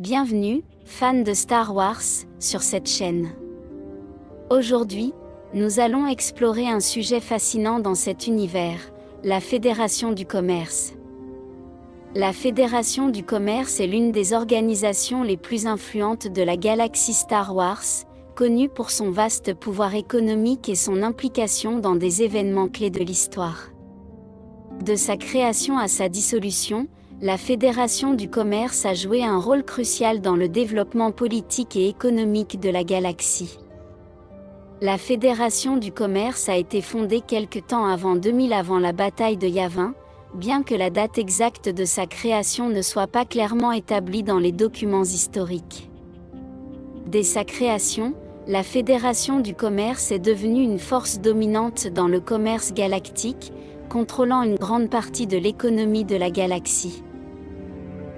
Bienvenue, fans de Star Wars, sur cette chaîne. Aujourd'hui, nous allons explorer un sujet fascinant dans cet univers, la Fédération du Commerce. La Fédération du Commerce est l'une des organisations les plus influentes de la galaxie Star Wars, connue pour son vaste pouvoir économique et son implication dans des événements clés de l'histoire. De sa création à sa dissolution, la Fédération du Commerce a joué un rôle crucial dans le développement politique et économique de la galaxie. La Fédération du Commerce a été fondée quelque temps avant 2000 avant la bataille de Yavin, bien que la date exacte de sa création ne soit pas clairement établie dans les documents historiques. Dès sa création, la Fédération du Commerce est devenue une force dominante dans le commerce galactique, contrôlant une grande partie de l'économie de la galaxie.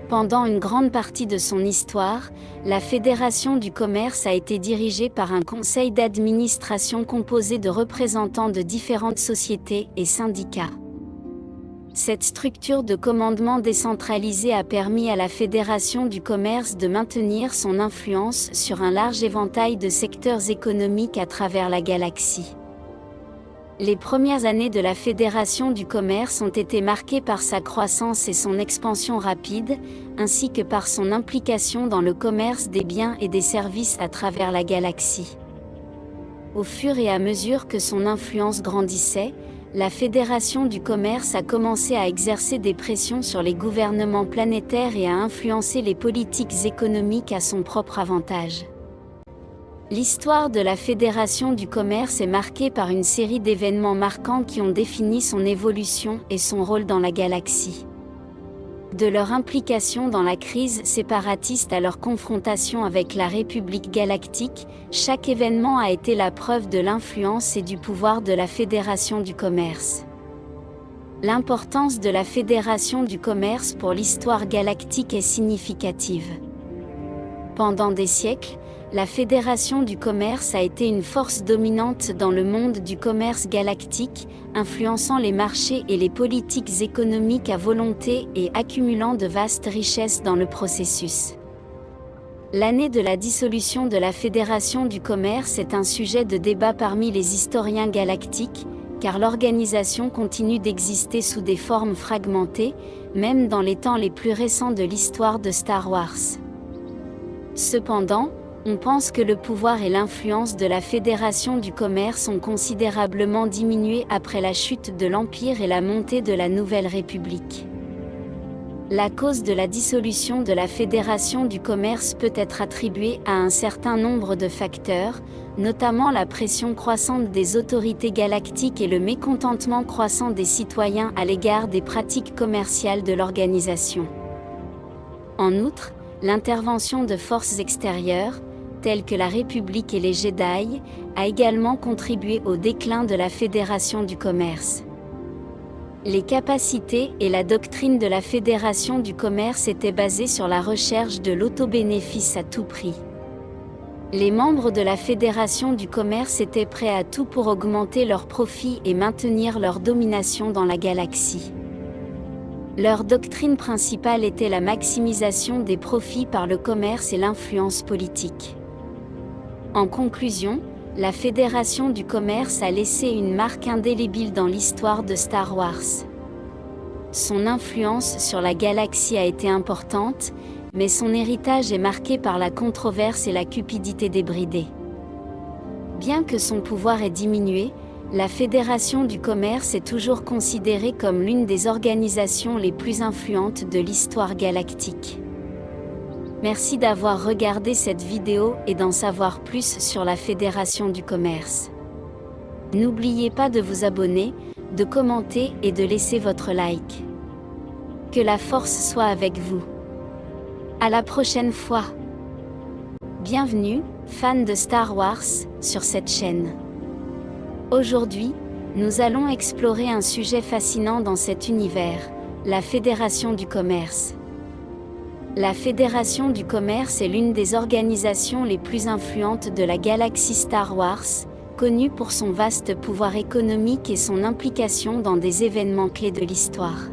Pendant une grande partie de son histoire, la Fédération du Commerce a été dirigée par un conseil d'administration composé de représentants de différentes sociétés et syndicats. Cette structure de commandement décentralisée a permis à la Fédération du Commerce de maintenir son influence sur un large éventail de secteurs économiques à travers la galaxie. Les premières années de la Fédération du Commerce ont été marquées par sa croissance et son expansion rapide, ainsi que par son implication dans le commerce des biens et des services à travers la galaxie. Au fur et à mesure que son influence grandissait, la Fédération du Commerce a commencé à exercer des pressions sur les gouvernements planétaires et à influencer les politiques économiques à son propre avantage. L'histoire de la Fédération du Commerce est marquée par une série d'événements marquants qui ont défini son évolution et son rôle dans la galaxie. De leur implication dans la crise séparatiste à leur confrontation avec la République galactique, chaque événement a été la preuve de l'influence et du pouvoir de la Fédération du Commerce. L'importance de la Fédération du Commerce pour l'histoire galactique est significative. Pendant des siècles, la Fédération du Commerce a été une force dominante dans le monde du commerce galactique, influençant les marchés et les politiques économiques à volonté et accumulant de vastes richesses dans le processus. L'année de la dissolution de la Fédération du Commerce est un sujet de débat parmi les historiens galactiques, car l'organisation continue d'exister sous des formes fragmentées, même dans les temps les plus récents de l'histoire de Star Wars. Cependant, on pense que le pouvoir et l'influence de la Fédération du Commerce ont considérablement diminué après la chute de l'Empire et la montée de la Nouvelle République. La cause de la dissolution de la Fédération du Commerce peut être attribuée à un certain nombre de facteurs, notamment la pression croissante des autorités galactiques et le mécontentement croissant des citoyens à l'égard des pratiques commerciales de l'organisation. En outre, l'intervention de forces extérieures, telles que la République et les Jedi, a également contribué au déclin de la Fédération du Commerce. Les capacités et la doctrine de la Fédération du Commerce étaient basées sur la recherche de l'autobénéfice à tout prix. Les membres de la Fédération du Commerce étaient prêts à tout pour augmenter leurs profits et maintenir leur domination dans la galaxie. Leur doctrine principale était la maximisation des profits par le commerce et l'influence politique. En conclusion, la Fédération du Commerce a laissé une marque indélébile dans l'histoire de Star Wars. Son influence sur la galaxie a été importante, mais son héritage est marqué par la controverse et la cupidité débridée. Bien que son pouvoir ait diminué, la Fédération du Commerce est toujours considérée comme l'une des organisations les plus influentes de l'histoire galactique. Merci d'avoir regardé cette vidéo et d'en savoir plus sur la Fédération du Commerce. N'oubliez pas de vous abonner, de commenter et de laisser votre like. Que la force soit avec vous. À la prochaine fois. Bienvenue, fans de Star Wars, sur cette chaîne. Aujourd'hui, nous allons explorer un sujet fascinant dans cet univers, la Fédération du Commerce. La Fédération du Commerce est l'une des organisations les plus influentes de la galaxie Star Wars, connue pour son vaste pouvoir économique et son implication dans des événements clés de l'histoire.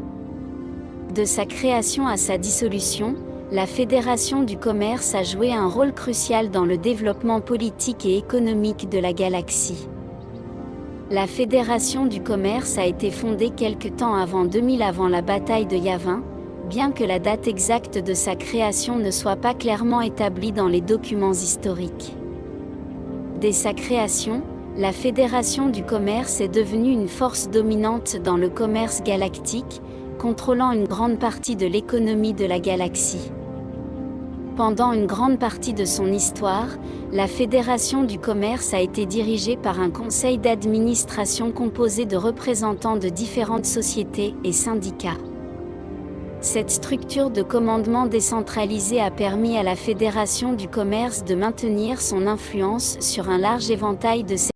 De sa création à sa dissolution, la Fédération du commerce a joué un rôle crucial dans le développement politique et économique de la galaxie. La Fédération du commerce a été fondée quelque temps avant 2000 avant la bataille de Yavin, bien que la date exacte de sa création ne soit pas clairement établie dans les documents historiques. Dès sa création, la Fédération du commerce est devenue une force dominante dans le commerce galactique, contrôlant une grande partie de l'économie de la galaxie. Pendant une grande partie de son histoire, la Fédération du commerce a été dirigée par un conseil d'administration composé de représentants de différentes sociétés et syndicats. Cette structure de commandement décentralisée a permis à la Fédération du commerce de maintenir son influence sur un large éventail de